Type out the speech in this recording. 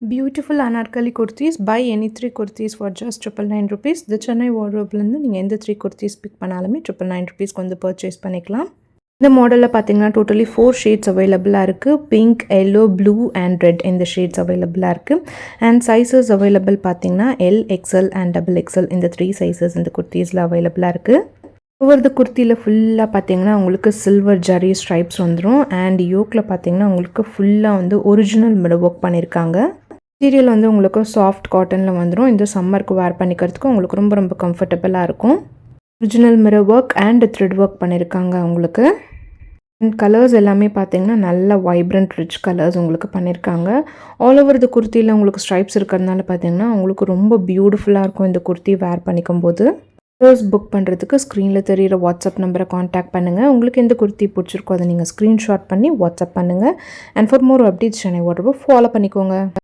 Beautiful anarkali kurtis. Buy any 3 kurtis for just 999 rupees. The Chennai wardrobe-லேருந்து நீங்கள் எந்த 3 kurtis big பண்ணாலுமே 999 rupeesக்கு வந்து purchase பண்ணிக்கலாம். இந்த மாடலில் பார்த்தீங்கன்னா டோட்டலி 4 ஷேட்ஸ் அவைலபிளாக இருக்குது. Pink, yellow, blue and red இந்த ஷேட்ஸ் அவைலபிளாக இருக்குது. அண்ட் சைஸஸ் அவைலபிள் பார்த்தீங்கன்னா L, XL and double XL இந்த 3 சைஸஸ் இந்த குர்த்திஸில் அவைலபிளாக இருக்குது. ஒவ்வொரு குர்த்தியில் ஃபுல்லாக பார்த்தீங்கன்னா உங்களுக்கு சில்வர் ஜரி ஸ்ட்ரைப்ஸ் வந்துடும். அண்ட் யோக்கில் பார்த்தீங்கன்னா உங்களுக்கு ஃபுல்லாக வந்து ஒரிஜினல் மிரர் ஒர்க் பண்ணியிருக்காங்க. மெட்டீரியல் வந்து உங்களுக்கு சாஃப்ட் காட்டனில் வந்துடும். இந்த சம்மருக்கு வேர் பண்ணிக்கிறதுக்கு உங்களுக்கு ரொம்ப ரொம்ப கம்ஃபர்டபுளாக இருக்கும். Original mirror work and thread work பண்ணியிருக்காங்க உங்களுக்கு. அண்ட் கலர்ஸ் எல்லாமே பார்த்தீங்கன்னா நல்ல வைப்ரண்ட் ரிச் கலர்ஸ் உங்களுக்கு பண்ணியிருக்காங்க. ஆல் ஓவர் இந்த குர்த்தியில் உங்களுக்கு ஸ்ட்ரைப்ஸ் இருக்கிறதுனால பார்த்தீங்கன்னா உங்களுக்கு ரொம்ப பியூட்டிஃபுல்லாக இருக்கும் இந்த குர்த்தி வேர் பண்ணிக்கும் போது. கலர்ஸ் புக் பண்ணுறதுக்கு ஸ்க்ரீனில் தெரிகிற வாட்ஸ்அப் நம்பரை காண்டாக்ட் பண்ணுங்கள். உங்களுக்கு எந்த குர்த்தி பிடிச்சிருக்கோ அதை நீங்கள் ஸ்க்ரீன்ஷாட் பண்ணி வாட்ஸ்அப் பண்ணுங்கள். And for more updates Chennai WhatsApp follow பண்ணிக்கோங்க.